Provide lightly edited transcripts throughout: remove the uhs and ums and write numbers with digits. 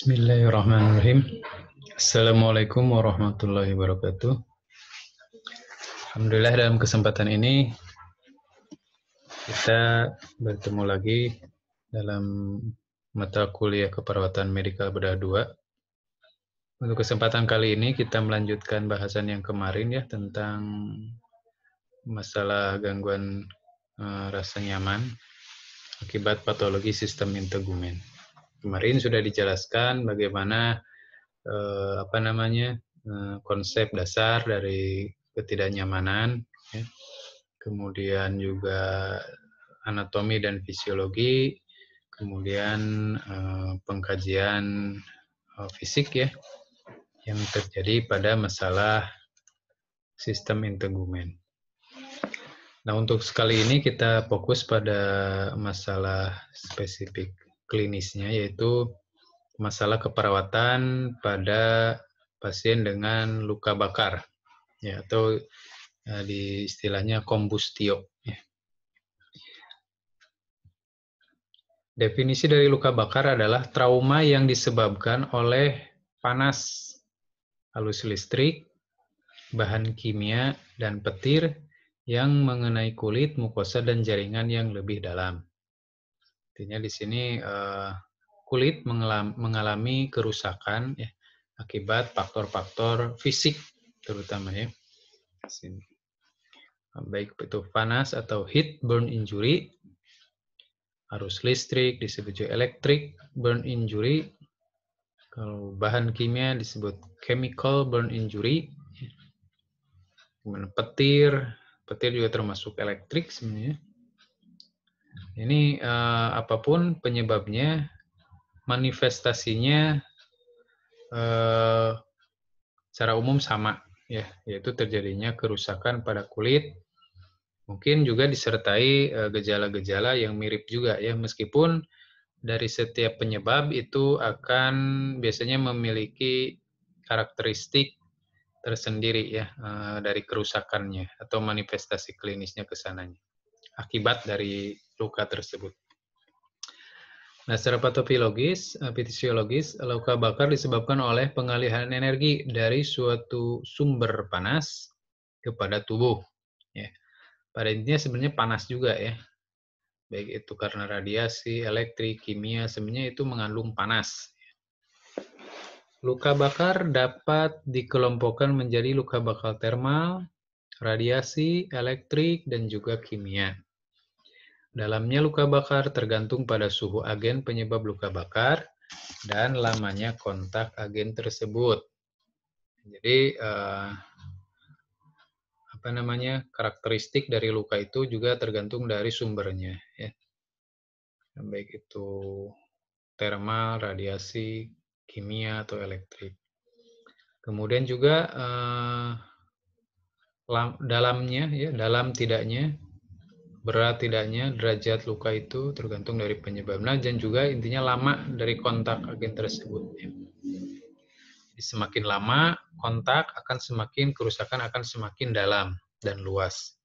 Bismillahirrahmanirrahim. Assalamualaikum warahmatullahi wabarakatuh. Alhamdulillah dalam kesempatan ini kita bertemu lagi dalam mata kuliah keperawatan medikal bedah 2. Untuk kesempatan kali ini kita melanjutkan bahasan yang kemarin ya tentang masalah gangguan rasa nyaman akibat patologi sistem integumen. Kemarin sudah dijelaskan bagaimana konsep dasar dari ketidaknyamanan, ya. Kemudian juga anatomi dan fisiologi, kemudian pengkajian fisik ya yang terjadi pada masalah sistem integumen. Nah, untuk sekali ini kita fokus pada masalah spesifik klinisnya, yaitu masalah keperawatan pada pasien dengan luka bakar, ya, atau di istilahnya kombustio. Ya. Definisi dari luka bakar adalah trauma yang disebabkan oleh panas, arus listrik, bahan kimia, dan petir yang mengenai kulit, mukosa, dan jaringan yang lebih dalam. Artinya di sini kulit mengalami kerusakan ya, akibat faktor-faktor fisik terutama ya. Sini. Baik itu panas atau heat burn injury, arus listrik disebut juga electric burn injury, kalau bahan kimia disebut chemical burn injury, kemudian petir juga termasuk elektrik sebenarnya. Ini apapun penyebabnya, manifestasinya secara umum sama ya, yaitu terjadinya kerusakan pada kulit, mungkin juga disertai gejala-gejala yang mirip juga ya, meskipun dari setiap penyebab itu akan biasanya memiliki karakteristik tersendiri ya dari kerusakannya atau manifestasi klinisnya ke sananya akibat dari luka tersebut. Nah, secara patofisiologis, luka bakar disebabkan oleh pengalihan energi dari suatu sumber panas kepada tubuh. Ya. Pada intinya sebenarnya panas juga ya, baik itu karena radiasi, elektrik, kimia, sebenarnya itu mengandung panas. Luka bakar dapat dikelompokkan menjadi luka bakar termal, radiasi, elektrik, dan juga kimia. Dalamnya luka bakar tergantung pada suhu agen penyebab luka bakar dan lamanya kontak agen tersebut. Jadi karakteristik dari luka itu juga tergantung dari sumbernya ya. Baik itu termal, radiasi, kimia atau elektrik. Kemudian juga dalamnya ya, dalam tidaknya, berat tidaknya derajat luka itu tergantung dari penyebabnya dan juga intinya lama dari kontak agen tersebut. Jadi semakin lama kontak akan semakin kerusakan akan semakin dalam dan luas.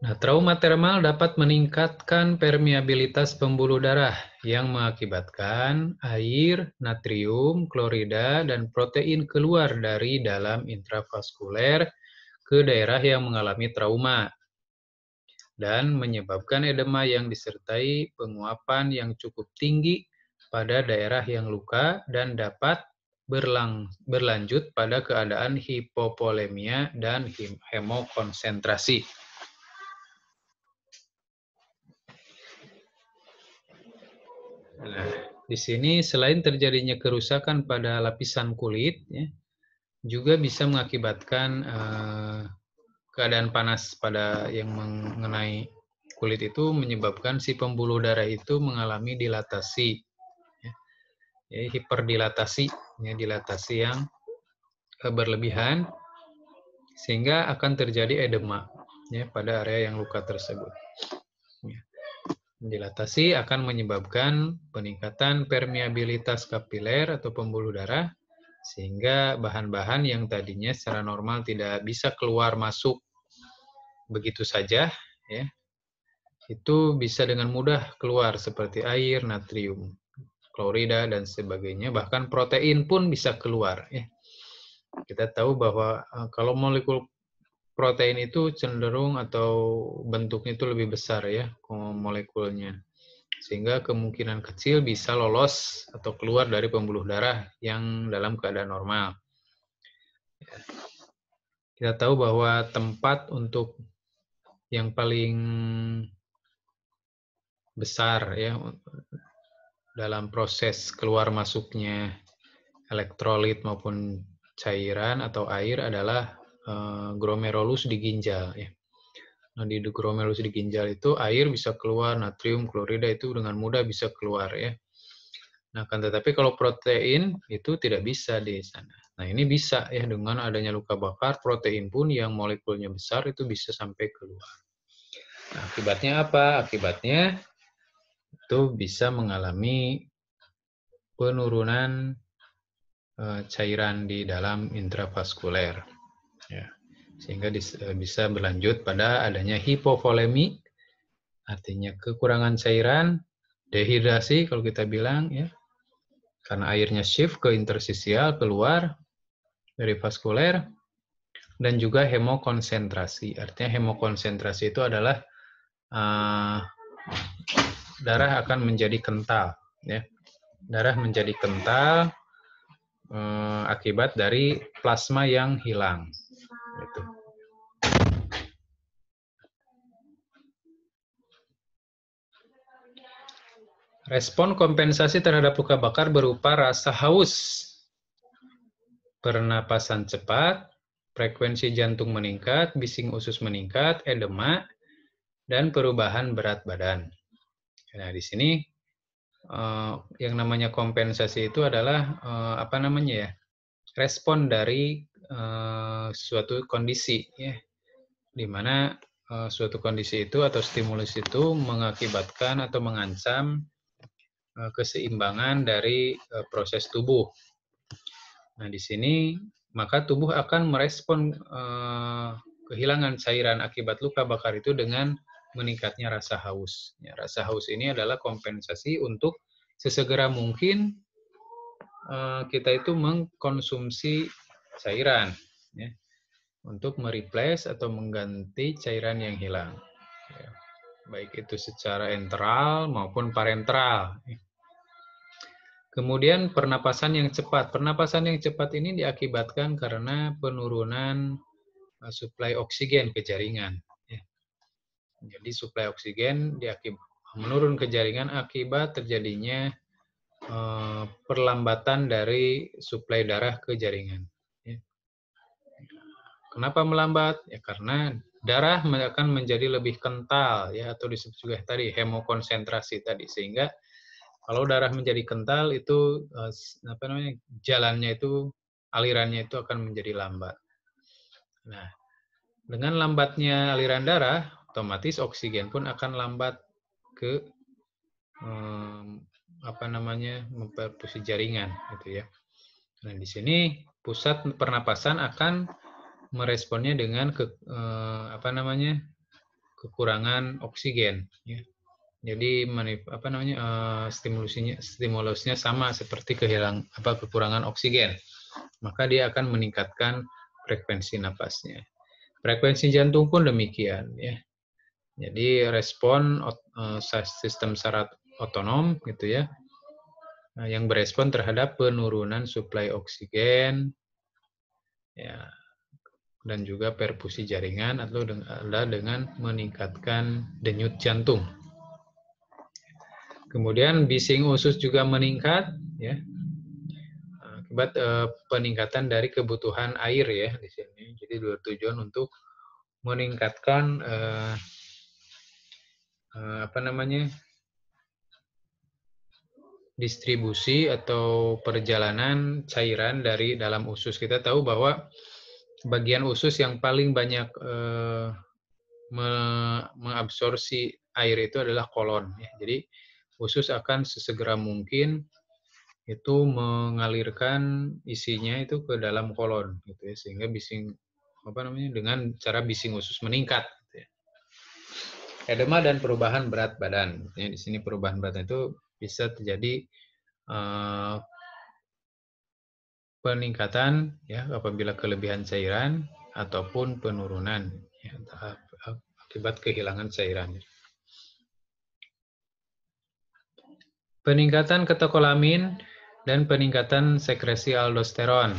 Nah, trauma termal dapat meningkatkan permeabilitas pembuluh darah yang mengakibatkan air, natrium, klorida, dan protein keluar dari dalam intravaskuler ke daerah yang mengalami trauma dan menyebabkan edema yang disertai penguapan yang cukup tinggi pada daerah yang luka dan dapat berlanjut pada keadaan hipovolemia dan hemokonsentrasi. Nah, di sini selain terjadinya kerusakan pada lapisan kulit, ya, juga bisa mengakibatkan keadaan panas pada yang mengenai kulit itu menyebabkan si pembuluh darah itu mengalami dilatasi, ya, hiperdilatasi, ya, dilatasi yang berlebihan sehingga akan terjadi edema ya, pada area yang luka tersebut. Ya. Dilatasi akan menyebabkan peningkatan permeabilitas kapiler atau pembuluh darah sehingga bahan-bahan yang tadinya secara normal tidak bisa keluar masuk begitu saja, ya, itu bisa dengan mudah keluar seperti air, natrium. klorida, dan sebagainya. Bahkan protein pun bisa keluar. Ya. Kita tahu bahwa kalau molekul protein itu cenderung atau bentuknya itu lebih besar ya molekulnya. Sehingga kemungkinan kecil bisa lolos atau keluar dari pembuluh darah yang dalam keadaan normal. Kita tahu bahwa tempat untuk yang paling besar ya dalam proses keluar masuknya elektrolit maupun cairan atau air adalah glomerulus di ginjal ya. Nah, di glomerulus di ginjal itu air bisa keluar, natrium klorida itu dengan mudah bisa keluar ya. Nah, kan tetapi kalau protein itu tidak bisa di sana. Nah, ini bisa ya dengan adanya luka bakar, protein pun yang molekulnya besar itu bisa sampai keluar. Nah, akibatnya apa? Akibatnya itu bisa mengalami penurunan cairan di dalam intravaskuler. Ya. Sehingga bisa berlanjut pada adanya hipovolemi, artinya kekurangan cairan, dehidrasi kalau kita bilang ya, karena airnya shift ke interstisial keluar dari vaskuler, dan juga hemokonsentrasi. Artinya hemokonsentrasi itu adalah darah akan menjadi kental, ya. Darah menjadi kental akibat dari plasma yang hilang. Gitu. Respon kompensasi terhadap luka bakar berupa rasa haus, pernapasan cepat, frekuensi jantung meningkat, bising usus meningkat, edema, dan perubahan berat badan. Nah, di sini yang namanya kompensasi itu adalah apa namanya ya? Respon dari suatu kondisi ya. Di mana suatu kondisi itu atau stimulus itu mengakibatkan atau mengancam keseimbangan dari proses tubuh. Nah, di sini maka tubuh akan merespon kehilangan cairan akibat luka bakar itu dengan meningkatnya rasa haus. Ya, rasa haus ini adalah kompensasi untuk sesegera mungkin kita itu mengkonsumsi cairan ya, untuk mereplace atau mengganti cairan yang hilang. Ya, baik itu secara enteral maupun parentral. Kemudian pernapasan yang cepat. Pernapasan yang cepat ini diakibatkan karena penurunan suplai oksigen ke jaringan. Ya. Jadi suplai oksigen menurun ke jaringan akibat terjadinya perlambatan dari suplai darah ke jaringan. Ya. Kenapa melambat? Ya karena darah akan menjadi lebih kental ya, atau disebut juga tadi hemokonsentrasi tadi, sehingga kalau darah menjadi kental itu apa namanya, jalannya itu, alirannya itu akan menjadi lambat. Nah, dengan lambatnya aliran darah, otomatis oksigen pun akan lambat ke apa namanya, memperfusi jaringan gitu ya. Nah, di sini pusat pernapasan akan meresponnya dengan apa namanya, kekurangan oksigen ya. Jadi apa namanya, stimulusnya sama seperti kekurangan oksigen. Maka dia akan meningkatkan frekuensi napasnya. Frekuensi jantung pun demikian ya. Jadi respon sistem saraf otonom gitu ya, yang berespon terhadap penurunan suplai oksigen ya, dan juga perfusi jaringan atau dengan meningkatkan denyut jantung. Kemudian bising usus juga meningkat ya, akibat peningkatan dari kebutuhan air ya di sini. Jadi bertujuan untuk meningkatkan apa namanya, distribusi atau perjalanan cairan dari dalam usus. Kita tahu bahwa bagian usus yang paling banyak mengabsorpsi air itu adalah kolon. Ya. Jadi usus akan sesegera mungkin itu mengalirkan isinya itu ke dalam kolon, gitu ya, sehingga bising apa namanya, dengan cara bising usus meningkat. Gitu ya. Edema dan perubahan berat badan. Ya, di sini perubahan berat itu bisa terjadi eh, peningkatan ya apabila kelebihan cairan ataupun penurunan ya, akibat kehilangan cairan. Peningkatan katekolamin dan peningkatan sekresi aldosteron.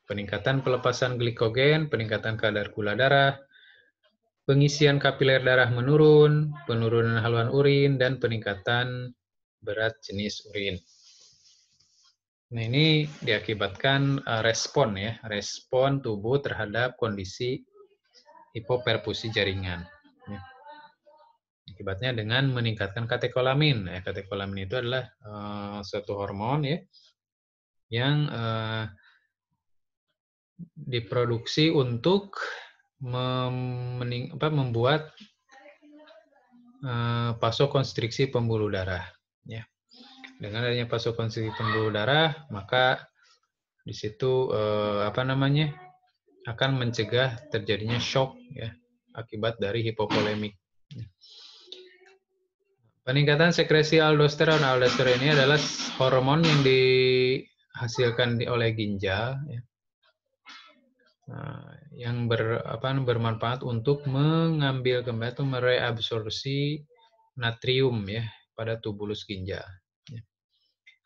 Peningkatan pelepasan glikogen, peningkatan kadar gula darah, pengisian kapiler darah menurun, penurunan haluan urin, dan peningkatan berat jenis urin. Nah, ini diakibatkan respon ya, respon tubuh terhadap kondisi hipoperfusi jaringan. Ya. Akibatnya dengan meningkatkan katekolamin. Katekolamin itu adalah suatu hormon ya yang diproduksi untuk membuat vasokonstriksi pembuluh darah. Ya. Dengan adanya vasokonstriksi pembuluh darah, maka di situ akan mencegah terjadinya shock ya akibat dari hipovolemik. Peningkatan sekresi aldosteron. Aldosteron ini adalah hormon yang dihasilkan oleh ginjal ya, yang bermanfaat untuk mengambil kembali atau mereabsorpsi natrium ya pada tubulus ginjal. Ya.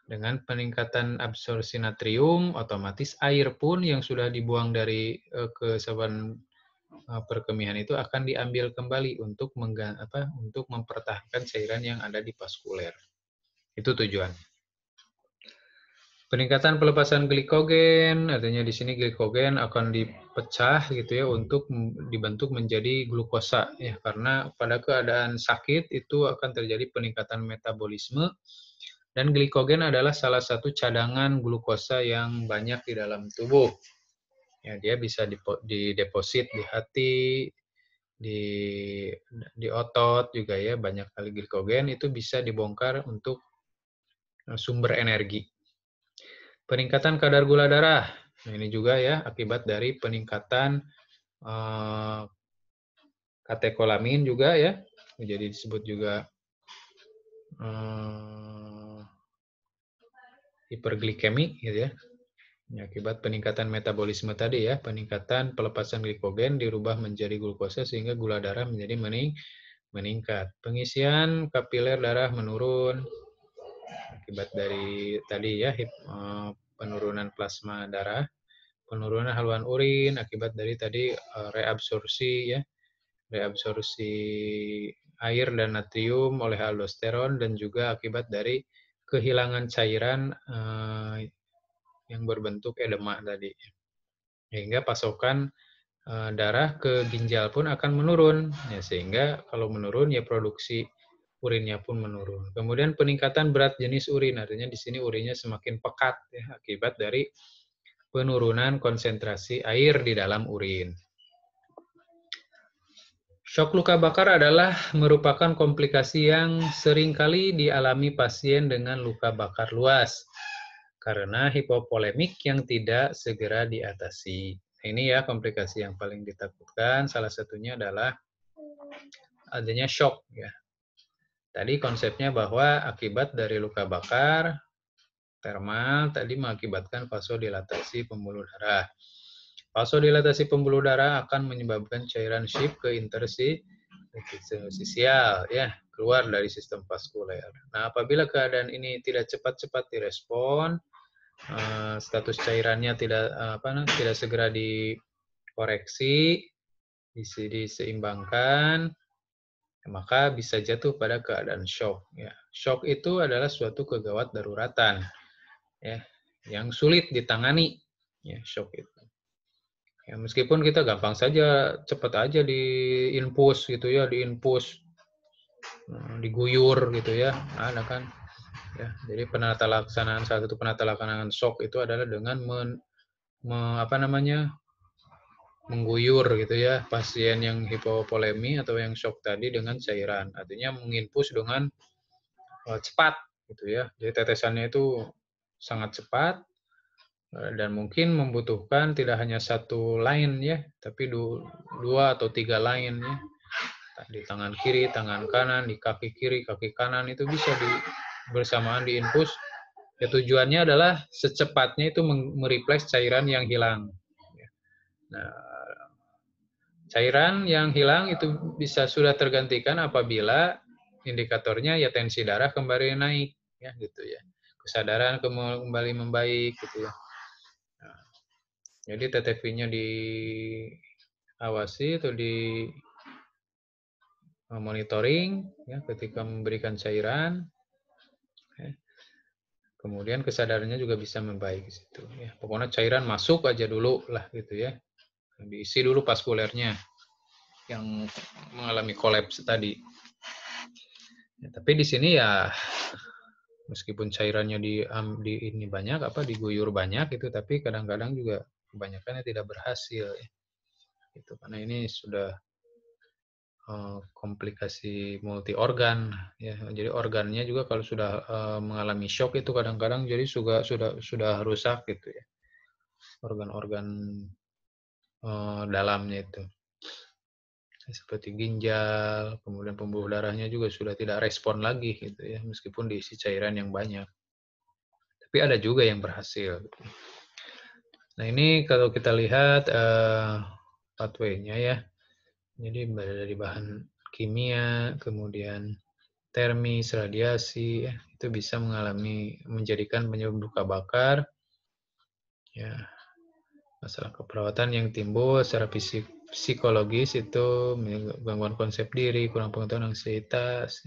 Dengan peningkatan absorpsi natrium, otomatis air pun yang sudah dibuang dari ke saluran perkemihan itu akan diambil kembali untuk mempertahankan cairan yang ada di vaskuler. Itu tujuan. Peningkatan pelepasan glikogen, artinya di sini glikogen akan dipecah gitu ya untuk dibentuk menjadi glukosa ya, karena pada keadaan sakit itu akan terjadi peningkatan metabolisme dan glikogen adalah salah satu cadangan glukosa yang banyak di dalam tubuh. Ya, dia bisa dideposit di hati, di otot juga ya, banyak kali glikogen itu bisa dibongkar untuk sumber energi. Peningkatan kadar gula darah. Nah, ini juga ya akibat dari peningkatan katekolamin juga ya. Jadi disebut juga hiperglikemi gitu ya. Akibat peningkatan metabolisme tadi ya, peningkatan pelepasan glikogen dirubah menjadi glukosa sehingga gula darah menjadi meningkat. Pengisian kapiler darah menurun akibat dari tadi ya penurunan plasma darah, penurunan haluan urin akibat dari tadi reabsorpsi ya, reabsorpsi air dan natrium oleh aldosteron dan juga akibat dari kehilangan cairan yang berbentuk edema tadi. Sehingga pasokan darah ke ginjal pun akan menurun. Ya, sehingga kalau menurun ya produksi urinnya pun menurun. Kemudian peningkatan berat jenis urin, artinya di sini urinnya semakin pekat ya, akibat dari penurunan konsentrasi air di dalam urin. Shock luka bakar adalah merupakan komplikasi yang seringkali dialami pasien dengan luka bakar luas karena hipovolemik yang tidak segera diatasi. Ini ya komplikasi yang paling ditakutkan, salah satunya adalah adanya shock ya. Tadi konsepnya bahwa akibat dari luka bakar termal tadi mengakibatkan vasodilatasi pembuluh darah. Vasodilatasi pembuluh darah akan menyebabkan cairan shift ke interstisial ya, keluar dari sistem vaskuler. Nah, apabila keadaan ini tidak cepat-cepat direspon, status cairannya tidak segera dikoreksi, diseimbangkan, maka bisa jatuh pada keadaan shock. Ya. Shock itu adalah suatu kegawat daruratan, ya, yang sulit ditangani. Ya, shock itu. Ya, meskipun kita gampang saja, cepat aja diinfus gitu ya, diinfus, diguyur gitu ya, ada kan. Ya, jadi salah satu penata laksanaan shock itu adalah dengan mengguyur gitu ya pasien yang hipovolemi atau yang shock tadi dengan cairan, artinya menginfus dengan cepat gitu ya. Jadi tetesannya itu sangat cepat dan mungkin membutuhkan tidak hanya satu line ya, tapi dua atau tiga line ya. Di tangan kiri, tangan kanan, di kaki kiri, kaki kanan itu bisa bersamaan diinfus Ya, tujuannya adalah secepatnya itu mereplace cairan yang hilang. Nah, cairan yang hilang itu bisa sudah tergantikan apabila indikatornya ya tensi darah kembali naik, ya gitu ya. Kesadaran kembali membaik gitu ya. Nah, jadi TTV-nya diawasi atau di monitoring ya ketika memberikan cairan. Ya. Kemudian kesadarannya juga bisa membaik di situ ya. Pokoknya cairan masuk aja dulu lah gitu ya. Diisi dulu vaskulernya yang mengalami kolaps tadi. Ya, tapi di sini ya meskipun cairannya di ini banyak diguyur banyak itu, tapi kadang-kadang juga kebanyakannya tidak berhasil ya. Itu karena ini sudah komplikasi multi organ ya. Jadi organnya juga kalau sudah mengalami shock itu kadang-kadang jadi sudah rusak gitu ya. Organ-organ dalamnya itu. Seperti ginjal, kemudian pembuluh darahnya juga sudah tidak respon lagi gitu ya, meskipun diisi cairan yang banyak. Tapi ada juga yang berhasil. Gitu. Nah ini kalau kita lihat pathway-nya ya, jadi dari bahan kimia, kemudian termis, radiasi, ya, itu bisa menjadikan penyebab luka bakar, ya, masalah keperawatan yang timbul secara psikologis itu gangguan konsep diri, kurang pengetahuan, ansietas.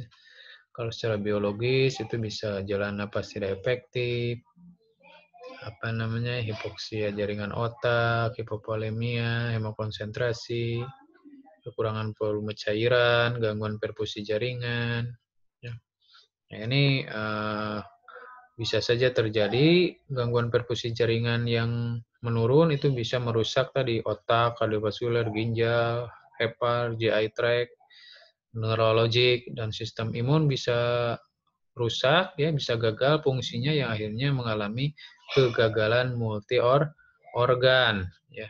Kalau secara biologis itu bisa jalan napas tidak efektif, hipoksia jaringan otak, hipovolemia, hemokonsentrasi, kekurangan volume cairan, gangguan perfusi jaringan. Ya. Nah, ini bisa saja terjadi gangguan perfusi jaringan yang menurun itu bisa merusak tadi otak, kardiovaskular, ginjal, hepar, GI tract, neurologik, dan sistem imun bisa rusak ya, bisa gagal fungsinya yang akhirnya mengalami kegagalan multi organ ya.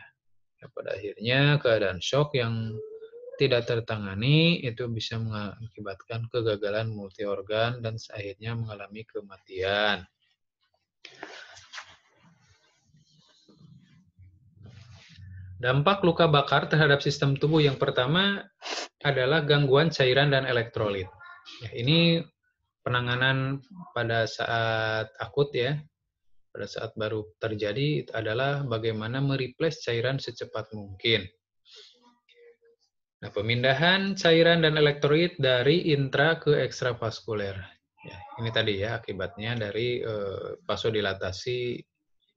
Pada akhirnya keadaan shock yang tidak tertangani itu bisa mengakibatkan kegagalan multi organ dan akhirnya mengalami kematian. Dampak luka bakar terhadap sistem tubuh yang pertama adalah gangguan cairan dan elektrolit. Ya, ini penanganan pada saat akut ya, pada saat baru terjadi adalah bagaimana mereplace cairan secepat mungkin. Nah, pemindahan cairan dan elektrolit dari intra ke ekstravaskuler. Ya, ini tadi ya akibatnya dari vasodilatasi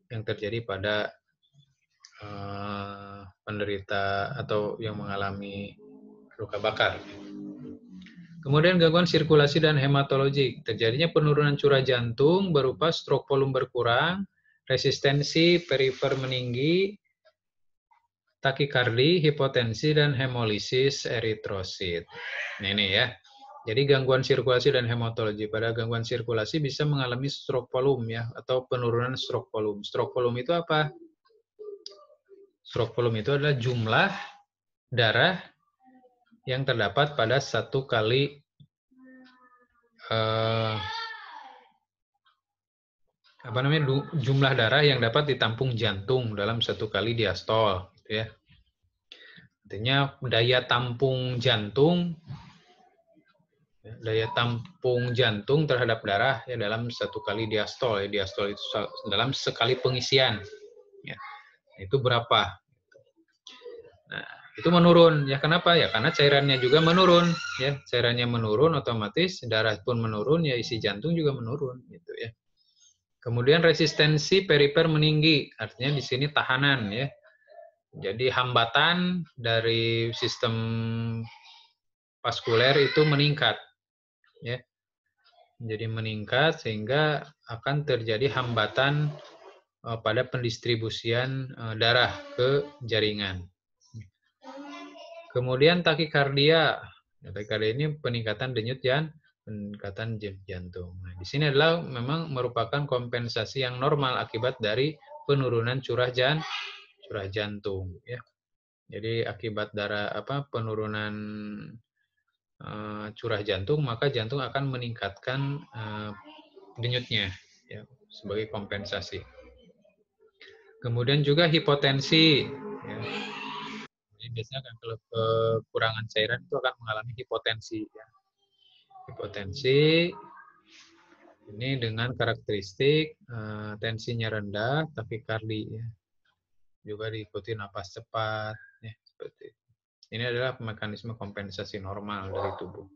yang terjadi pada penderita atau yang mengalami luka bakar. Kemudian gangguan sirkulasi dan hematologi. Terjadinya penurunan curah jantung berupa stroke volume berkurang, resistensi perifer meninggi, takikardi, hipotensi, dan hemolisis eritrosit. Nah, ini ya. Jadi gangguan sirkulasi dan hematologi. Pada gangguan sirkulasi bisa mengalami stroke volume ya, atau penurunan stroke volume. Stroke volume itu apa? Stroke volume itu adalah jumlah darah yang terdapat pada satu kali jumlah darah yang dapat ditampung jantung dalam satu kali diastol, gitu ya. Artinya daya tampung jantung terhadap darah ya dalam satu kali diastol. Ya, diastol itu dalam sekali pengisian. Ya, itu berapa? Nah, itu menurun. Ya kenapa? Ya karena cairannya juga menurun. Ya, cairannya menurun otomatis darah pun menurun. Ya isi jantung juga menurun. Gitu ya. Kemudian resistensi perifer meninggi. Artinya di sini tahanan ya. Jadi hambatan dari sistem vaskuler itu meningkat, ya. Jadi meningkat sehingga akan terjadi hambatan pada pendistribusian darah ke jaringan. Kemudian takikardia. Takikardia ini peningkatan denyut peningkatan jantung. Nah, di sini adalah memang merupakan kompensasi yang normal akibat dari penurunan curah jantung, ya. Jadi akibat penurunan curah jantung, maka jantung akan meningkatkan denyutnya. Ya. sebagai kompensasi. Kemudian juga hipotensi. Ya. Jadi biasanya kan kalau kekurangan cairan itu akan mengalami hipotensi. Ya. Hipotensi ini dengan karakteristik tensinya rendah, takikardi, ya. Juga diikuti napas cepat, ya, seperti itu. Ini adalah mekanisme kompensasi normal dari tubuh.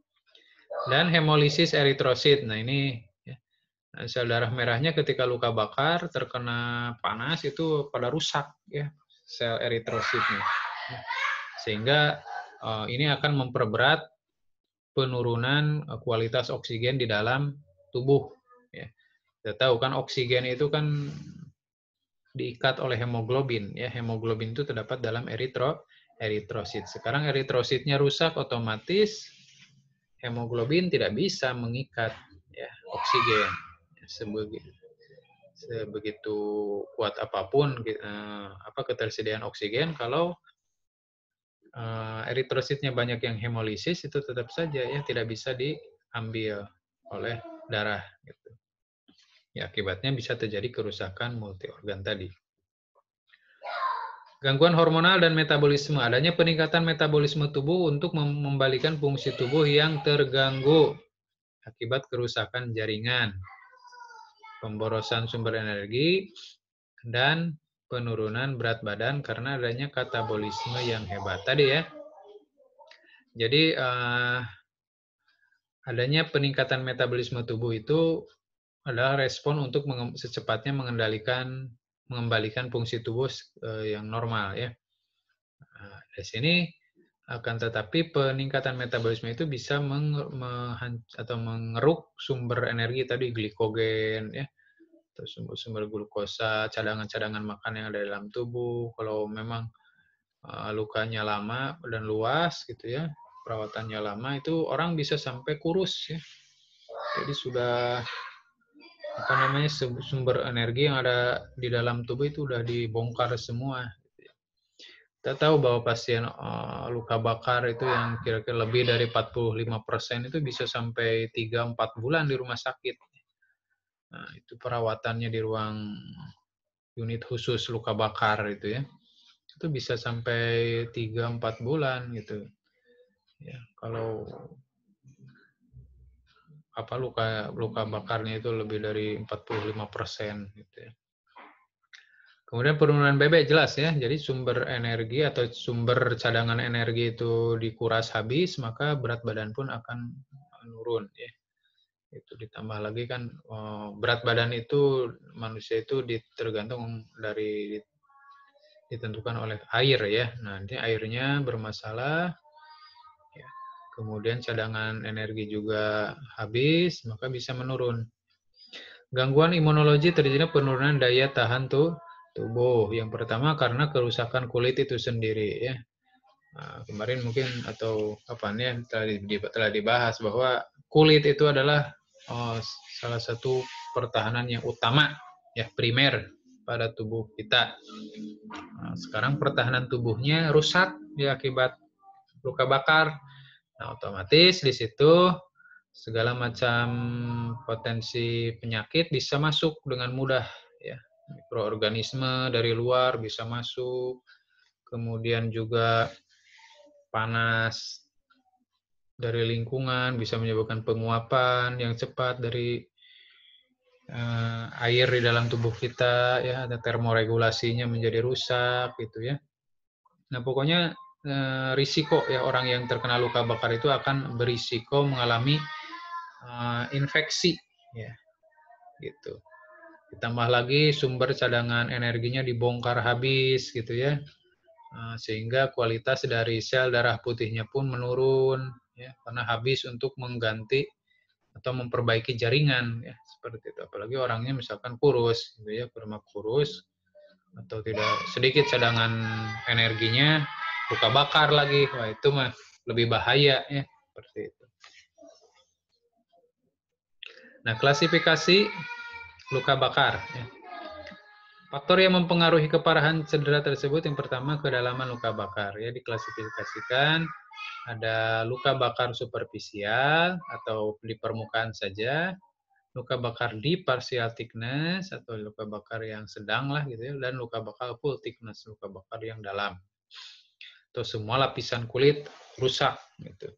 Dan hemolisis eritrosit. Nah ini ya, sel darah merahnya ketika luka bakar terkena panas itu pada rusak ya sel eritrositnya. Sehingga ini akan memperberat penurunan kualitas oksigen di dalam tubuh. Ya. Kita tahu kan oksigen itu kan diikat oleh hemoglobin. Ya, hemoglobin itu terdapat dalam eritrosit. Sekarang eritrositnya rusak, otomatis hemoglobin tidak bisa mengikat ya, oksigen. Sebegitu kuat apapun ketersediaan oksigen, kalau eritrositnya banyak yang hemolisis itu tetap saja ya tidak bisa diambil oleh darah. Gitu. Ya, akibatnya bisa terjadi kerusakan multi organ tadi. Gangguan hormonal dan metabolisme. Adanya peningkatan metabolisme tubuh untuk membalikan fungsi tubuh yang terganggu akibat kerusakan jaringan, pemborosan sumber energi, dan penurunan berat badan karena adanya katabolisme yang hebat. Tadi ya. Jadi adanya peningkatan metabolisme tubuh itu adalah respon untuk secepatnya mengembalikan fungsi tubuh yang normal ya. Di sini akan tetapi peningkatan metabolisme itu bisa mengeruk sumber energi tadi glikogen ya, atau sumber-sumber glukosa, cadangan-cadangan makan yang ada dalam tubuh. Kalau memang lukanya lama dan luas gitu ya, perawatannya lama, itu orang bisa sampai kurus ya. Jadi sudah sumber energi yang ada di dalam tubuh itu udah dibongkar semua. Kita tahu bahwa pasien luka bakar itu yang kira-kira lebih dari 45% itu bisa sampai 3-4 bulan di rumah sakit. Nah, itu perawatannya di ruang unit khusus luka bakar itu ya. Itu bisa sampai 3-4 bulan gitu. Ya, kalau luka bakarnya itu lebih dari 45% gitu ya. Kemudian penurunan bebek jelas ya. Jadi sumber energi atau sumber cadangan energi itu dikuras habis, maka berat badan pun akan menurun ya. Itu ditambah lagi kan berat badan itu manusia itu tergantung dari ditentukan oleh air ya. Nah, ini airnya bermasalah ya. Kemudian cadangan energi juga habis, maka bisa menurun. Gangguan imunologi terjadi penurunan daya tahan tubuh. Yang pertama karena kerusakan kulit itu sendiri ya. Nah, kemarin mungkin atau kapan ya telah dibahas bahwa kulit itu adalah salah satu pertahanan yang utama ya, primer pada tubuh kita. Nah, sekarang pertahanan tubuhnya rusak ya akibat luka bakar. Nah, otomatis di situ segala macam potensi penyakit bisa masuk dengan mudah ya. Mikroorganisme dari luar bisa masuk, kemudian juga panas dari lingkungan bisa menyebabkan penguapan yang cepat dari air di dalam tubuh kita ya, ada termoregulasinya menjadi rusak gitu ya. Nah, pokoknya risiko ya orang yang terkena luka bakar itu akan berisiko mengalami infeksi ya gitu. Ditambah lagi sumber cadangan energinya dibongkar habis gitu ya, sehingga kualitas dari sel darah putihnya pun menurun ya karena habis untuk mengganti atau memperbaiki jaringan ya seperti itu. Apalagi orangnya misalkan kurus gitu ya, kurus atau tidak sedikit cadangan energinya, luka bakar lagi, wah itu mah lebih bahaya ya seperti itu. Nah, klasifikasi luka bakar. Ya. Faktor yang mempengaruhi keparahan cedera tersebut yang pertama kedalaman luka bakar. Ya, diklasifikasikan ada luka bakar superficial atau di permukaan saja, luka bakar deep partial thickness atau luka bakar yang sedang lah gitu ya, dan luka bakar full thickness, luka bakar yang dalam. Atau semua lapisan kulit rusak gitu.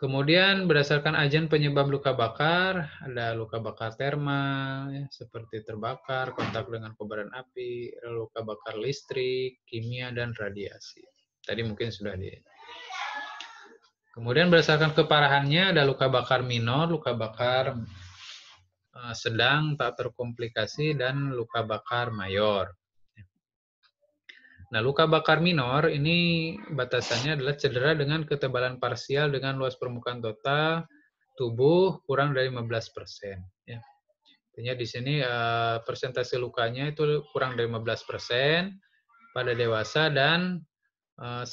Kemudian berdasarkan agen penyebab luka bakar, ada luka bakar termal ya, seperti terbakar, kontak dengan kobaran api, luka bakar listrik, kimia dan radiasi. Tadi mungkin sudah di. Kemudian berdasarkan keparahannya ada luka bakar minor, luka bakar sedang tak terkomplikasi, dan luka bakar mayor. Nah, luka bakar minor ini batasannya adalah cedera dengan ketebalan parsial dengan luas permukaan total tubuh kurang dari 15%. Ya. Artinya di sini persentase lukanya itu kurang dari 15% pada dewasa dan 10%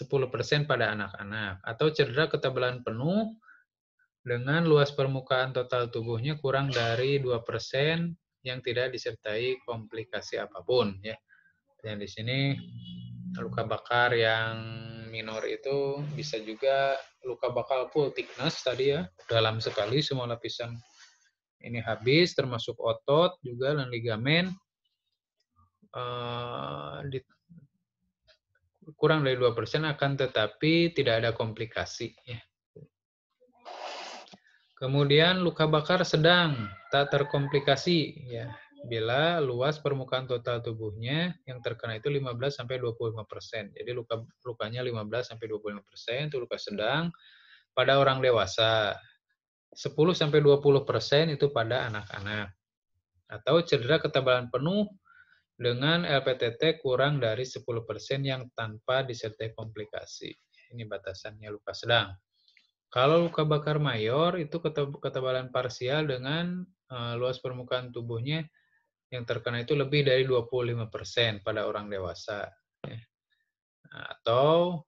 pada anak-anak. Atau cedera ketebalan penuh dengan luas permukaan total tubuhnya kurang dari 2% yang tidak disertai komplikasi apapun. Ya. Dan di sini luka bakar yang minor itu bisa juga luka bakar full thickness tadi ya, dalam sekali semua lapisan ini habis, termasuk otot juga dan ligamen, kurang dari 2% akan tetapi tidak ada komplikasi. Ya. Kemudian luka bakar sedang tak terkomplikasi ya, bila luas permukaan total tubuhnya yang terkena itu 15-25%. Jadi lukanya 15-25% itu luka sedang pada orang dewasa. 10-20% itu pada anak-anak. Atau cedera ketebalan penuh dengan LPTT kurang dari 10% yang tanpa disertai komplikasi. Ini batasannya luka sedang. Kalau luka bakar mayor itu ketebalan parsial dengan luas permukaan tubuhnya yang terkena itu lebih dari 25% pada orang dewasa. Ya. Atau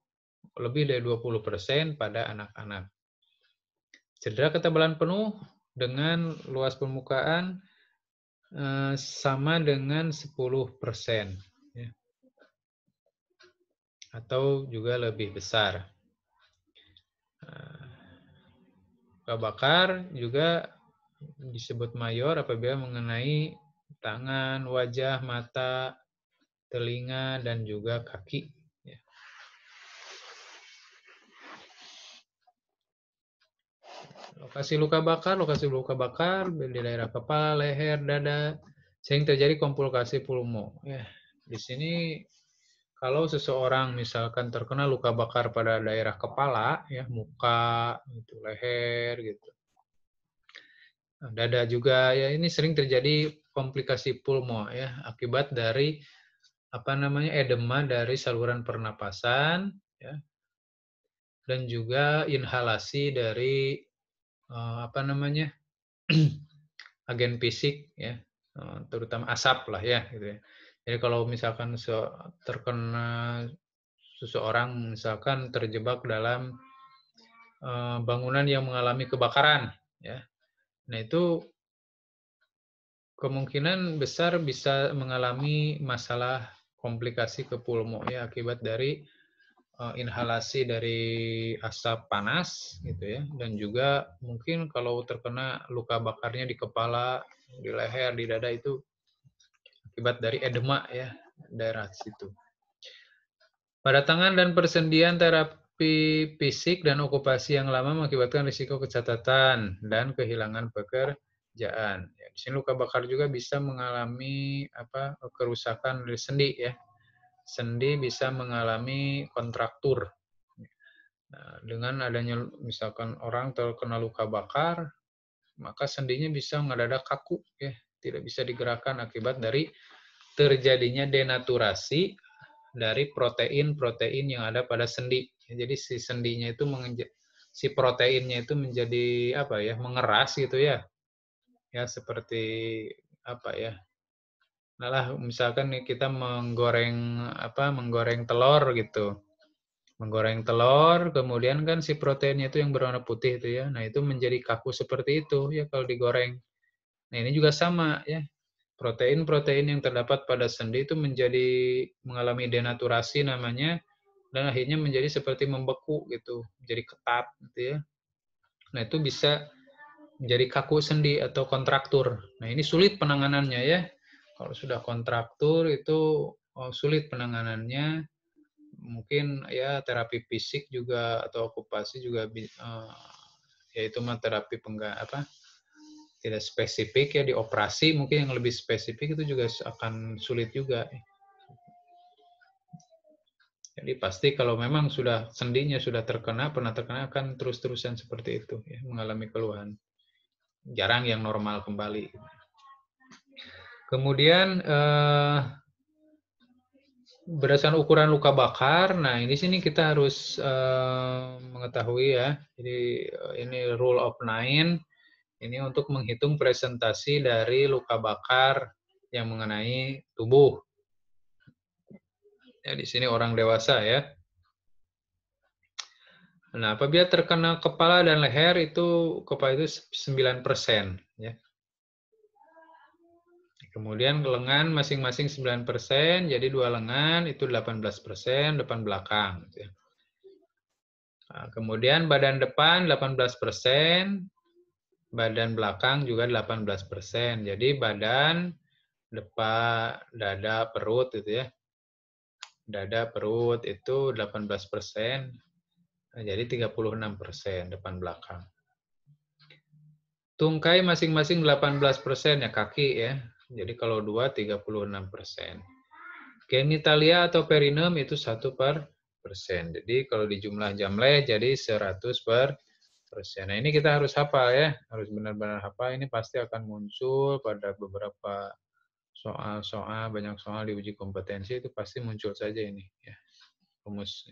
lebih dari 20% pada anak-anak. Cedera ketebalan penuh dengan luas permukaan sama dengan 10%. Ya. Atau juga lebih besar. Luka bakar juga disebut mayor apabila mengenai tangan, wajah, mata, telinga, dan juga kaki. Ya. Lokasi luka bakar di daerah kepala, leher, dada, sehingga terjadi komplikasi pulmo. Ya. Di sini kalau seseorang misalkan terkena luka bakar pada daerah kepala, ya muka, gitu, leher, gitu, dada juga, ya ini sering terjadi komplikasi pulmo, ya akibat dari edema dari saluran pernapasan, ya, dan juga inhalasi dari agen fisik, ya, terutama asap lah ya, gitu ya. Jadi kalau misalkan terkena seseorang misalkan terjebak dalam bangunan yang mengalami kebakaran, ya, nah itu kemungkinan besar bisa mengalami masalah komplikasi ke pulmo ya akibat dari inhalasi dari asap panas gitu ya, dan juga mungkin kalau terkena luka bakarnya di kepala, di leher, di dada itu akibat dari edema ya daerah situ. Pada tangan dan persendian terapi fisik dan okupasi yang lama mengakibatkan risiko kecacatan dan kehilangan pekerjaan. Ya, di sini luka bakar juga bisa mengalami kerusakan dari sendi ya. Sendi bisa mengalami kontraktur. Nah, dengan adanya misalkan orang terkena luka bakar, maka sendinya bisa mendadak kaku ya, tidak bisa digerakkan akibat dari terjadinya denaturasi dari protein-protein yang ada pada sendi. Jadi si sendinya itu si proteinnya itu menjadi mengeras gitu ya. Ya seperti Nah misalkan kita menggoreng telur gitu. Menggoreng telur, kemudian kan si proteinnya itu yang berwarna putih itu ya. Nah, itu menjadi kaku seperti itu ya kalau digoreng. Nah, ini juga sama ya. Protein-protein yang terdapat pada sendi itu mengalami denaturasi namanya, dan akhirnya menjadi seperti membeku gitu, menjadi ketat gitu ya. Nah, itu bisa menjadi kaku sendi atau kontraktur. Nah, ini sulit penanganannya ya. Kalau sudah kontraktur itu sulit penanganannya. Mungkin ya terapi fisik juga atau okupasi juga yaitu mah terapi tidak spesifik ya, di operasi mungkin yang lebih spesifik itu juga akan sulit juga. Jadi pasti kalau memang sudah sendinya sudah pernah terkena akan terus-terusan seperti itu ya, mengalami keluhan. Jarang yang normal kembali. Kemudian berdasarkan ukuran luka bakar, nah ini sini kita harus mengetahui ya. Jadi ini rule of nine, ini untuk menghitung presentasi dari luka bakar yang mengenai tubuh. Ya, di sini orang dewasa ya. Nah, apabila terkena kepala dan leher itu kepala itu 9% ya. Kemudian lengan masing-masing 9%, jadi dua lengan itu 18% depan belakang. Gitu ya. Nah, kemudian badan depan 18%, badan belakang juga 18%. Jadi badan, depan, dada, perut gitu ya. Dada, perut itu 18%, jadi 36% depan belakang. Tungkai masing-masing 18% ya kaki ya. Jadi kalau 2 36%. Genitalia atau perineum itu 1%. Jadi kalau di jumlah jamleh jadi 100%. Nah ini kita harus hafal ya. Harus benar-benar hafal. Ini pasti akan muncul pada beberapa soal-soal, banyak soal di uji kompetensi itu pasti muncul saja ini ya. Rumus.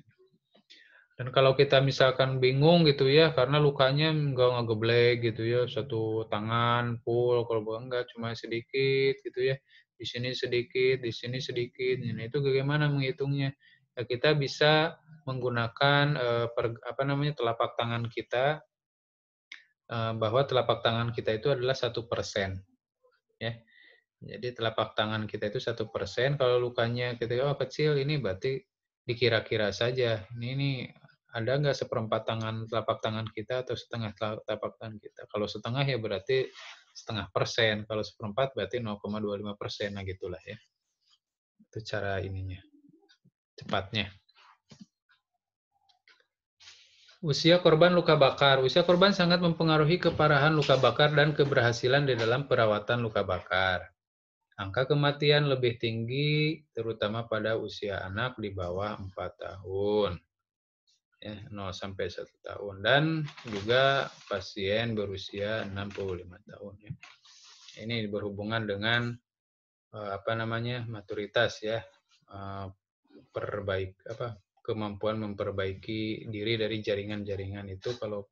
Dan kalau kita misalkan bingung gitu ya, karena lukanya nggak ngegeblek gitu ya, satu tangan full, kalau enggak cuma sedikit gitu ya, di sini sedikit, nah itu bagaimana menghitungnya? Ya, kita bisa menggunakan telapak tangan kita, bahwa telapak tangan kita itu adalah 1%, ya. Jadi telapak tangan kita itu 1%, kalau lukanya kita kecil, ini berarti dikira-kira saja. Ini ada nggak seperempat telapak tangan kita atau setengah telapak tangan kita. Kalau setengah ya berarti setengah persen. Kalau seperempat berarti 0,25%. Nah gitulah ya. Itu cara ininya, cepatnya. Usia korban luka bakar. Usia korban sangat mempengaruhi keparahan luka bakar dan keberhasilan di dalam perawatan luka bakar. Angka kematian lebih tinggi terutama pada usia anak di bawah 4 tahun. Ya, 0 sampai 1 tahun. Dan juga pasien berusia 65 tahun. Ya. Ini berhubungan dengan maturitas ya. Kemampuan memperbaiki diri dari jaringan-jaringan itu. Kalau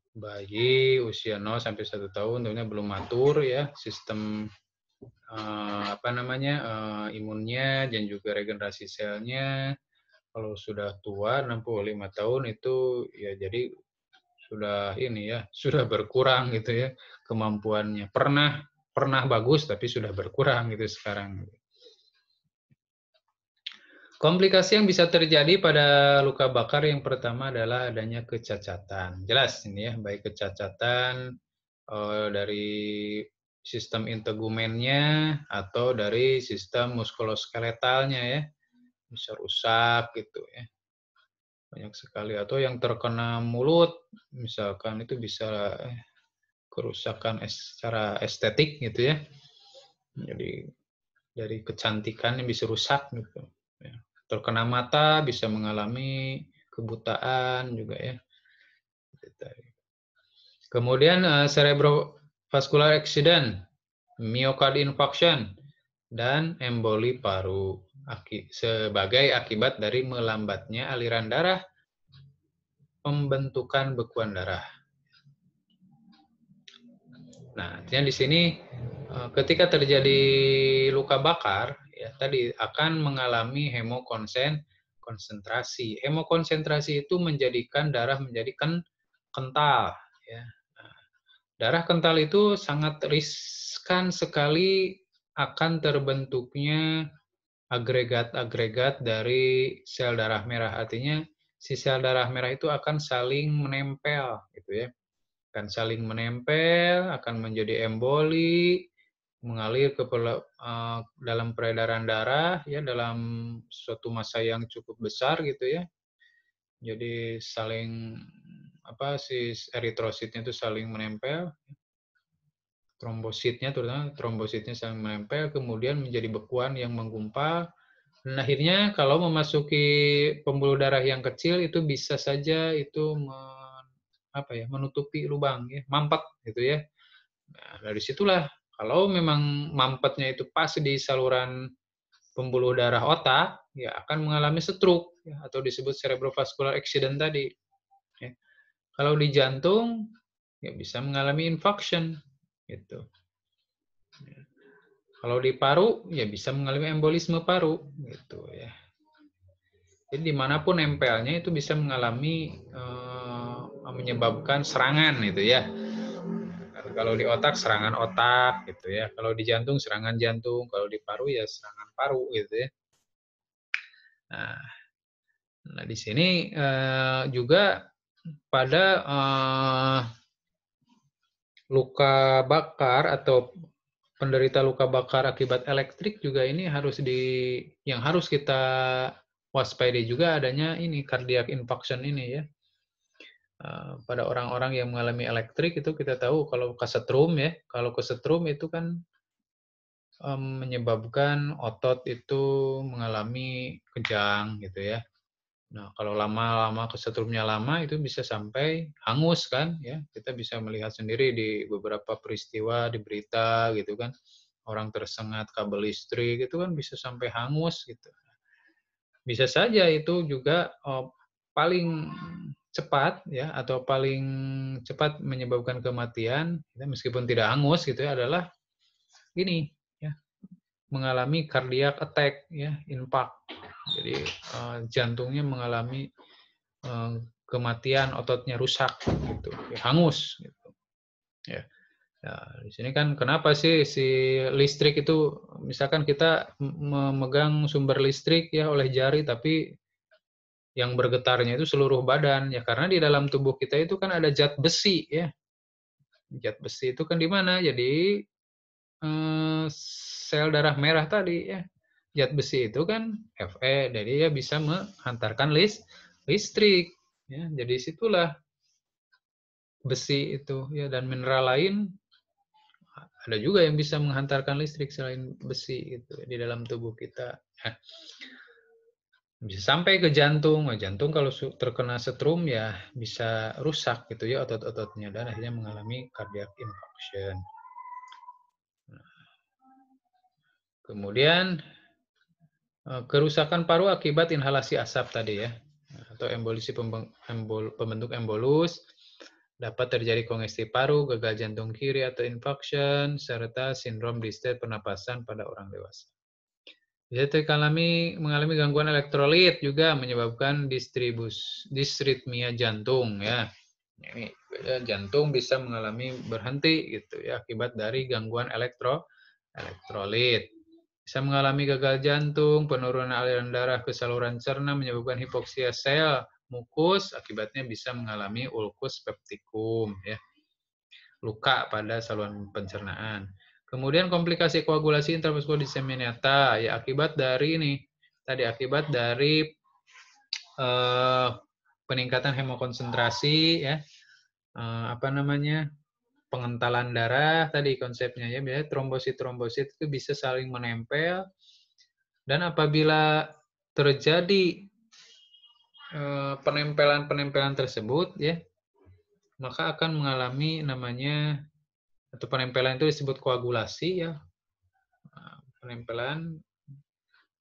bayi usia 0 sampai 1 tahun tentunya belum matur ya, sistem imunnya dan juga regenerasi selnya. Kalau sudah tua 65 tahun itu ya jadi sudah ini ya, sudah berkurang gitu ya kemampuannya. Pernah bagus tapi sudah berkurang gitu sekarang. Komplikasi yang bisa terjadi pada luka bakar yang pertama adalah adanya kecacatan. Jelas ini ya, baik kecacatan dari sistem integumennya atau dari sistem muskuloskeletalnya ya, bisa rusak gitu ya, banyak sekali. Atau yang terkena mulut misalkan itu bisa kerusakan secara estetik gitu ya, jadi dari kecantikannya bisa rusak gitu ya. Terkena mata bisa mengalami kebutaan juga ya. Kemudian cerebrovascular accident, myocardial infarction, dan emboli paru sebagai akibat dari melambatnya aliran darah, pembentukan bekuan darah. Nah, artinya di sini ketika terjadi luka bakar, ya tadi akan mengalami hemokonsentrasi. Hemokonsentrasi itu menjadikan darah menjadi kental. Ya. Nah, darah kental itu sangat riskan sekali akan terbentuknya agregat-agregat dari sel darah merah. Artinya si sel darah merah itu akan saling menempel, gitu ya. akan saling menempel, akan menjadi emboli, mengalir ke dalam peredaran darah ya dalam suatu masa yang cukup besar gitu ya. Jadi saling si eritrositnya itu saling menempel, trombositnya terutama trombositnya saling menempel, kemudian menjadi bekuan yang menggumpal. Dan akhirnya kalau memasuki pembuluh darah yang kecil itu bisa saja itu menutupi lubang ya, mampet gitu ya. Nah, dari situlah kalau memang mampetnya itu pas di saluran pembuluh darah otak, ya akan mengalami stroke ya, atau disebut cerebrovascular accident tadi. Ya. Kalau di jantung, ya bisa mengalami infarction gitu. Ya. Kalau di paru, ya bisa mengalami embolisme paru gitu ya. Jadi dimanapun nempelnya itu bisa mengalami menyebabkan serangan gitu ya. Kalau di otak serangan otak gitu ya. Kalau di jantung serangan jantung. Kalau di paru ya serangan paru gitu ya. Nah di sini juga pada luka bakar atau penderita luka bakar akibat elektrik juga ini yang harus kita waspadai juga adanya ini cardiac infarction ini ya. Pada orang-orang yang mengalami elektrik itu kita tahu kalau kesetrum ya, kalau kesetrum itu kan menyebabkan otot itu mengalami kejang gitu ya. Nah, kalau lama-lama kesetrumnya lama itu bisa sampai hangus kan ya. Kita bisa melihat sendiri di beberapa peristiwa di berita gitu kan. Orang tersengat kabel listrik itu kan bisa sampai hangus gitu. Bisa saja itu juga paling cepat ya atau paling cepat menyebabkan kematian ya, meskipun tidak hangus gitu ya adalah gini ya mengalami cardiac attack ya infark. Jadi jantungnya mengalami kematian, ototnya rusak gitu, ya, hangus gitu. Ya. Nah, di sini kan kenapa sih si listrik itu misalkan kita memegang sumber listrik ya oleh jari tapi yang bergetarnya itu seluruh badan ya karena di dalam tubuh kita itu kan ada zat besi ya. Zat besi itu kan di mana? Jadi sel darah merah tadi ya. Zat besi itu kan Fe, jadi ya bisa menghantarkan listrik ya. Jadi situlah besi itu ya dan mineral lain ada juga yang bisa menghantarkan listrik selain besi itu di dalam tubuh kita. Ya. Bisa sampai ke jantung. Nah, jantung kalau terkena setrum ya bisa rusak gitu ya otot-ototnya dan akhirnya mengalami cardiac infarction. Kemudian kerusakan paru akibat inhalasi asap tadi ya atau embolisi pembentuk embolus dapat terjadi kongesti paru, gagal jantung kiri atau infarction serta sindrom distet pernapasan pada orang dewasa. Bisa mengalami gangguan elektrolit juga menyebabkan disritmia jantung ya. Ini jantung bisa mengalami berhenti gitu ya akibat dari gangguan elektrolit. Bisa mengalami gagal jantung, penurunan aliran darah ke saluran cerna menyebabkan hipoksia sel mukus, akibatnya bisa mengalami ulkus peptikum ya. Luka pada saluran pencernaan. Kemudian komplikasi koagulasi intravaskular disseminata ya akibat dari peningkatan hemokonsentrasi ya pengentalan darah tadi konsepnya ya biasanya trombosit itu bisa saling menempel dan apabila terjadi penempelan tersebut ya maka akan mengalami namanya atau penempelan itu disebut koagulasi ya penempelan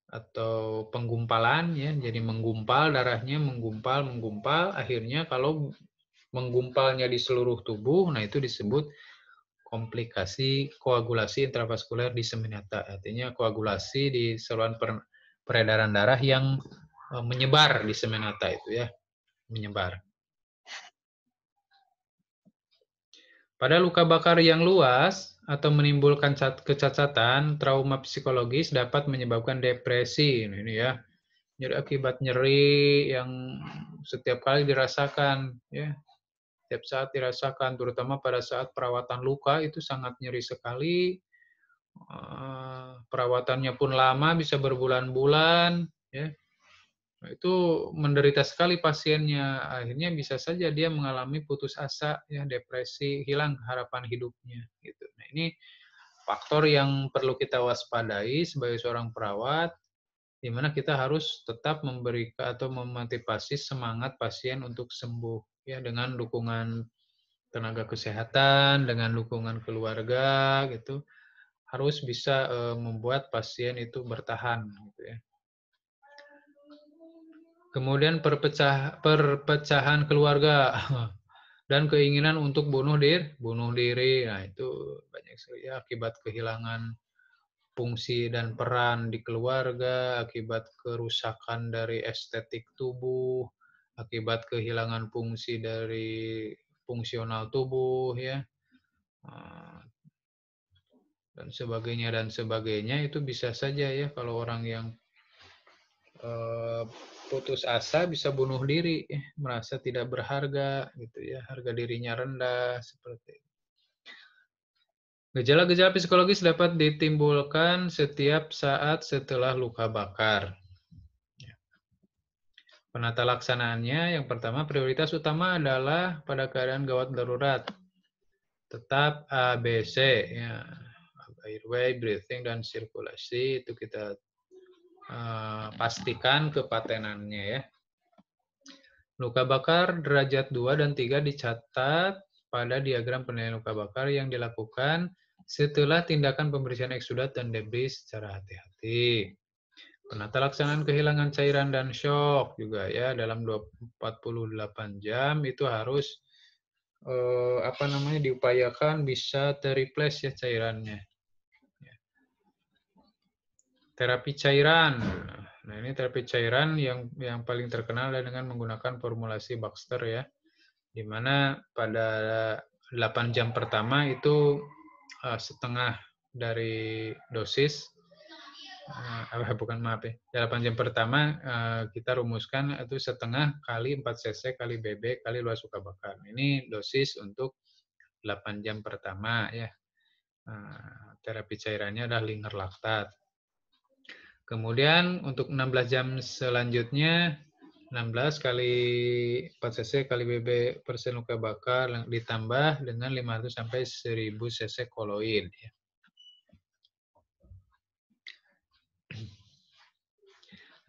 atau penggumpalan ya jadi menggumpal darahnya menggumpal akhirnya kalau menggumpalnya di seluruh tubuh nah itu disebut komplikasi koagulasi intravaskuler disseminata artinya koagulasi di saluran peredaran darah yang menyebar disseminata itu ya menyebar. Pada luka bakar yang luas atau menimbulkan kecacatan, trauma psikologis dapat menyebabkan depresi. Nah, ini ya. Jadi akibat nyeri yang setiap kali dirasakan, ya. setiap saat dirasakan, terutama pada saat perawatan luka itu sangat nyeri sekali. Perawatannya pun lama, bisa berbulan-bulan, ya. Nah, itu menderita sekali pasiennya. Akhirnya bisa saja dia mengalami putus asa, ya, depresi, hilang harapan hidupnya, gitu. Nah, ini faktor yang perlu kita waspadai sebagai seorang perawat, di mana kita harus tetap memberikan atau memotivasi semangat pasien untuk sembuh, ya, dengan dukungan tenaga kesehatan, dengan dukungan keluarga, gitu, harus bisa membuat pasien itu bertahan, gitu ya. Kemudian perpecahan keluarga dan keinginan untuk bunuh diri. Nah, itu banyak sekali ya, akibat kehilangan fungsi dan peran di keluarga, akibat kerusakan dari estetik tubuh, akibat kehilangan fungsi dari fungsional tubuh, ya, dan sebagainya itu bisa saja ya kalau orang yang putus asa bisa bunuh diri, merasa tidak berharga, gitu ya, harga dirinya rendah, seperti itu. Gejala-gejala psikologis dapat ditimbulkan setiap saat setelah luka bakar. Penata laksanaannya, yang pertama, prioritas utama adalah pada keadaan gawat darurat. Tetap ABC, ya, airway, breathing, dan sirkulasi, itu kita pastikan kepatenannya, ya. Luka bakar derajat 2 dan 3 dicatat pada diagram penilaian luka bakar yang dilakukan setelah tindakan pembersihan eksudat dan debris secara hati-hati. Penata laksanaan kehilangan cairan dan shock juga ya, dalam 48 jam itu harus diupayakan bisa terreplace ya cairannya. Terapi cairan. Nah, ini terapi cairan yang paling terkenal dengan menggunakan formulasi Baxter ya. Di mana pada 8 jam pertama itu setengah dari dosis 8 jam pertama kita rumuskan itu setengah kali 4 cc kali BB kali luas luka bakar. Ini dosis untuk 8 jam pertama ya. Terapi cairannya adalah lingerlaktat. Kemudian untuk 16 jam selanjutnya 16 kali 4 cc kali BB persen luka bakar ditambah dengan 500 sampai 1000 cc koloid ya.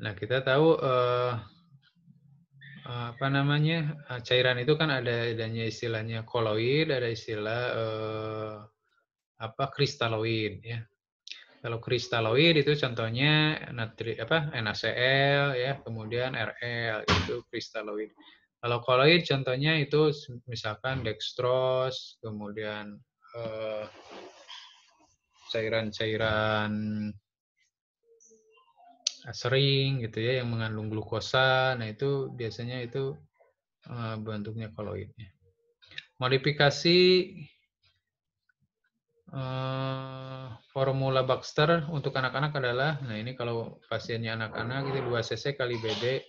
Nah, kita tahu cairan itu kan adanya istilahnya koloid, ada istilah kristaloid ya. Kalau kristaloid itu contohnya NaCl ya, kemudian Rl itu kristaloid. Kalau koloid contohnya itu misalkan dextrose, kemudian cairan-cairan sering gitu ya yang mengandung glukosa. Nah, itu biasanya itu bentuknya koloidnya. Modifikasi formula Baxter untuk anak-anak adalah, nah ini kalau pasiennya anak-anak itu 2 cc kali BB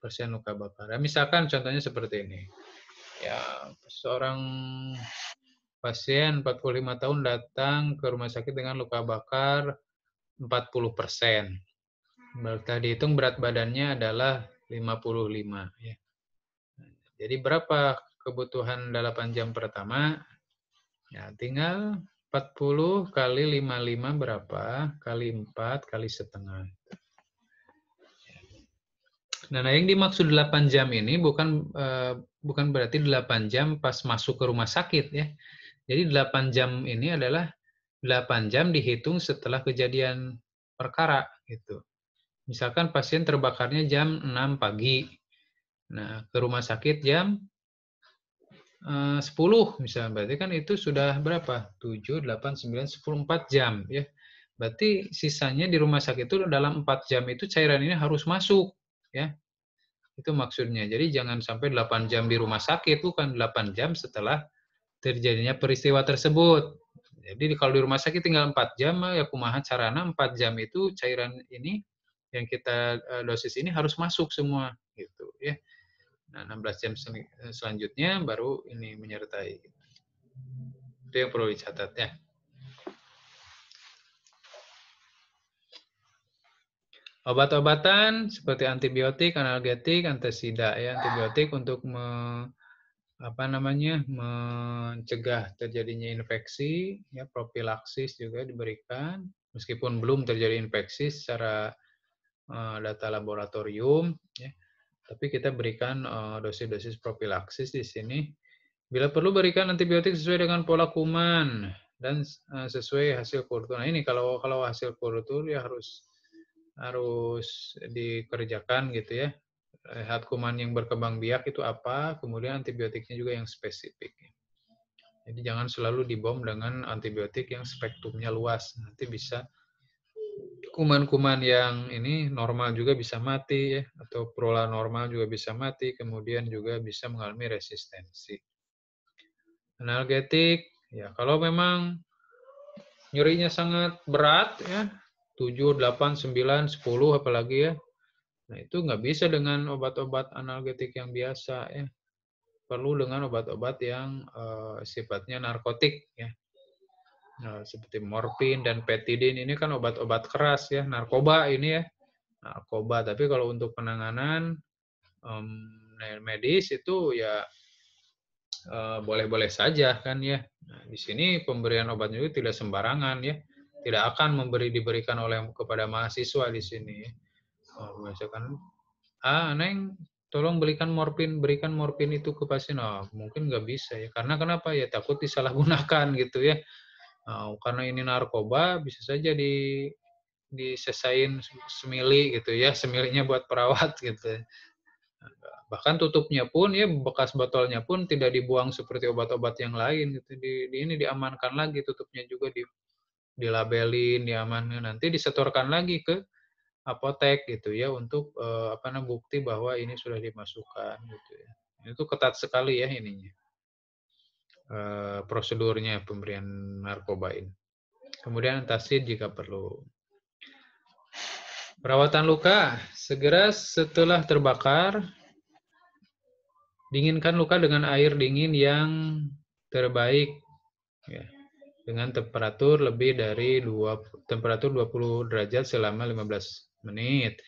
persen luka bakar. Nah, misalkan contohnya seperti ini. Ya, seorang pasien 45 tahun datang ke rumah sakit dengan luka bakar 40%. Tadi dihitung berat badannya adalah 55 ya. Jadi berapa kebutuhan 8 jam pertama? Ya, tinggal 40 kali 55 berapa? Kali 4 kali setengah. Nah, yang dimaksud 8 jam ini bukan berarti 8 jam pas masuk ke rumah sakit ya. Jadi 8 jam ini adalah 8 jam dihitung setelah kejadian perkara gitu. Misalkan pasien terbakarnya jam 6 pagi. Nah, ke rumah sakit jam 10 misalnya, berarti kan itu sudah berapa? 7, 8, 9, 10, 4 jam ya. Berarti sisanya di rumah sakit itu dalam 4 jam itu cairan ini harus masuk ya. Itu maksudnya. Jadi jangan sampai 8 jam di rumah sakit, bukan 8 jam setelah terjadinya peristiwa tersebut. Jadi kalau di rumah sakit tinggal 4 jam ya kumaha carana 4 jam itu cairan ini yang kita dosis ini harus masuk semua gitu ya. Nah, 16 jam selanjutnya baru ini menyertai. Itu yang perlu dicatat ya. Obat-obatan seperti antibiotik, analgetik, antasida ya, antibiotik untuk mencegah terjadinya infeksi, ya profilaksis juga diberikan meskipun belum terjadi infeksi secara data laboratorium, ya, tapi kita berikan dosis-dosis profilaksis di sini. Bila perlu berikan antibiotik sesuai dengan pola kuman dan sesuai hasil kultur. Nah ini kalau hasil kultur ya harus dikerjakan gitu ya. Lihat kuman yang berkembang biak itu apa, kemudian antibiotiknya juga yang spesifik. Jadi jangan selalu dibom dengan antibiotik yang spektrumnya luas. Nanti bisa kuman-kuman yang ini normal juga bisa mati ya, atau prola normal juga bisa mati, kemudian juga bisa mengalami resistensi. Analgetik, ya kalau memang nyerinya sangat berat ya, 7, 8, 9, 10 apalagi ya, nah itu nggak bisa dengan obat-obat analgetik yang biasa ya. Perlu dengan obat-obat yang sifatnya narkotik ya. Nah, seperti morfin dan petidin ini kan obat-obat keras ya, narkoba ini ya. Narkoba, tapi kalau untuk penanganan medis itu ya boleh-boleh saja kan ya. Nah, di sini pemberian obatnya itu tidak sembarangan ya. Tidak akan diberikan kepada mahasiswa di sini. Misalkan, Neng, tolong berikan morfin itu ke pasien. Mungkin nggak bisa ya. Karena kenapa ya? Takut disalahgunakan gitu ya. Karena ini narkoba, bisa saja disesain semili gitu ya. Semilinya buat perawat gitu. Bahkan tutupnya pun ya, bekas botolnya pun tidak dibuang seperti obat-obat yang lain gitu. Ini diamankan lagi, tutupnya juga dilabelin, diamankan, nanti disetorkan lagi ke apotek gitu ya untuk bukti bahwa ini sudah dimasukkan gitu ya. Itu ketat sekali ya ininya. Prosedurnya pemberian narkoba ini. Kemudian antacid jika perlu. Perawatan luka, segera setelah terbakar, dinginkan luka dengan air dingin yang terbaik ya, dengan temperatur lebih dari temperatur 20 derajat selama 15 menit.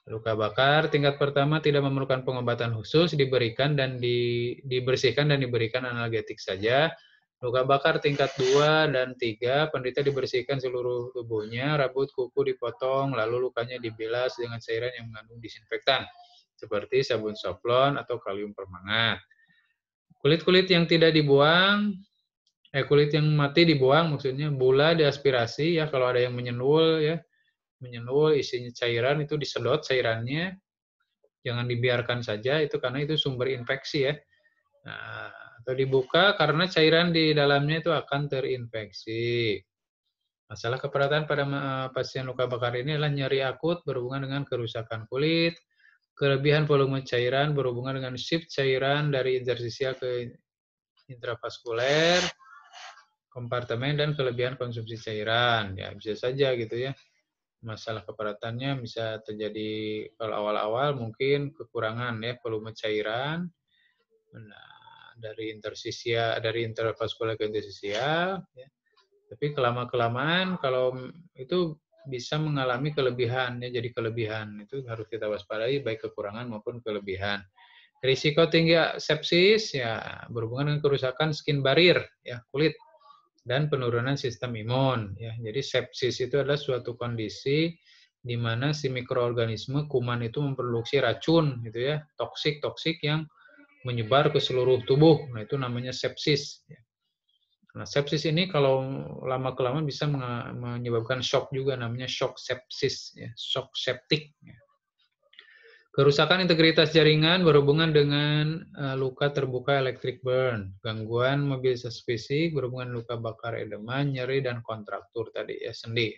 Luka bakar tingkat pertama tidak memerlukan pengobatan khusus, dibersihkan dan diberikan analgetik saja. Luka bakar tingkat 2 dan 3, penderita dibersihkan seluruh tubuhnya, rambut, kuku dipotong, lalu lukanya dibilas dengan cairan yang mengandung disinfektan, seperti sabun soflon atau kalium permangat. Kulit-kulit yang tidak dibuang, kulit yang mati dibuang, maksudnya bula diaspirasi ya, kalau ada yang menyenul ya, isinya cairan itu disedot cairannya, jangan dibiarkan saja itu karena itu sumber infeksi ya. Nah, atau dibuka karena cairan di dalamnya itu akan terinfeksi. Masalah keperawatan pada pasien luka bakar ini adalah nyeri akut berhubungan dengan kerusakan kulit, kelebihan volume cairan berhubungan dengan shift cairan dari intersisial ke intravaskuler, kompartemen, dan kelebihan konsumsi cairan. Ya, bisa saja gitu ya. Masalah keperawatannya bisa terjadi kalau awal-awal mungkin kekurangan ya volume cairan. Nah, dari intravaskuler ke intersisial ya. Tapi kelamaan kalau itu bisa mengalami kelebihan ya, jadi kelebihan itu harus kita waspadai baik kekurangan maupun kelebihan. Risiko tinggi sepsis ya berhubungan dengan kerusakan skin barrier ya, kulit, dan penurunan sistem imun ya. Jadi sepsis itu adalah suatu kondisi di mana si mikroorganisme kuman itu memproduksi racun gitu ya, toksik yang menyebar ke seluruh tubuh. Nah, itu namanya sepsis. Nah, sepsis ini kalau lama-kelamaan bisa menyebabkan shock juga, namanya shock sepsis, ya, shock septik. Kerusakan integritas jaringan berhubungan dengan luka terbuka electric burn, gangguan mobilisasi fisik berhubungan luka bakar edema, nyeri, dan kontraktur tadi ya, sendi.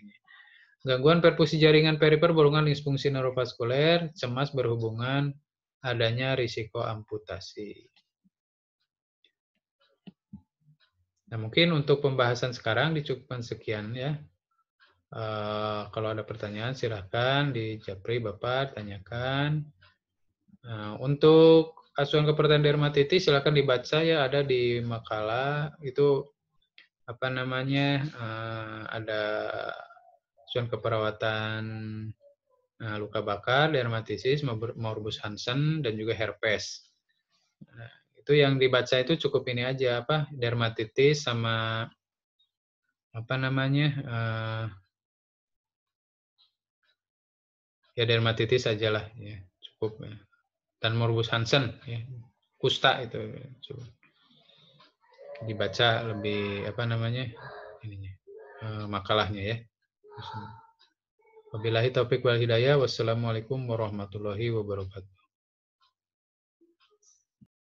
Gangguan perfusi jaringan perifer berhubungan dengan disfungsi neurovaskuler, cemas berhubungan adanya risiko amputasi. Nah, mungkin untuk pembahasan sekarang dicukupkan sekian ya. Kalau ada pertanyaan silahkan di Japri Bapak tanyakan. Untuk acuan keperluan dermatitis silakan dibaca ya, ada di makalah itu apa namanya, ada acuan keperawatan luka bakar, dermatitis, morbus Hansen, dan juga herpes. Nah, itu yang dibaca itu cukup ini aja, apa, dermatitis sama apa namanya, ya dermatitis ajalah, ya cukup ya. Dan morbus Hansen, ya, kusta itu coba dibaca lebih apa namanya ininya, makalahnya ya. Wabillahi taufik wal hidayah. Wassalamualaikum warahmatullahi wabarakatuh.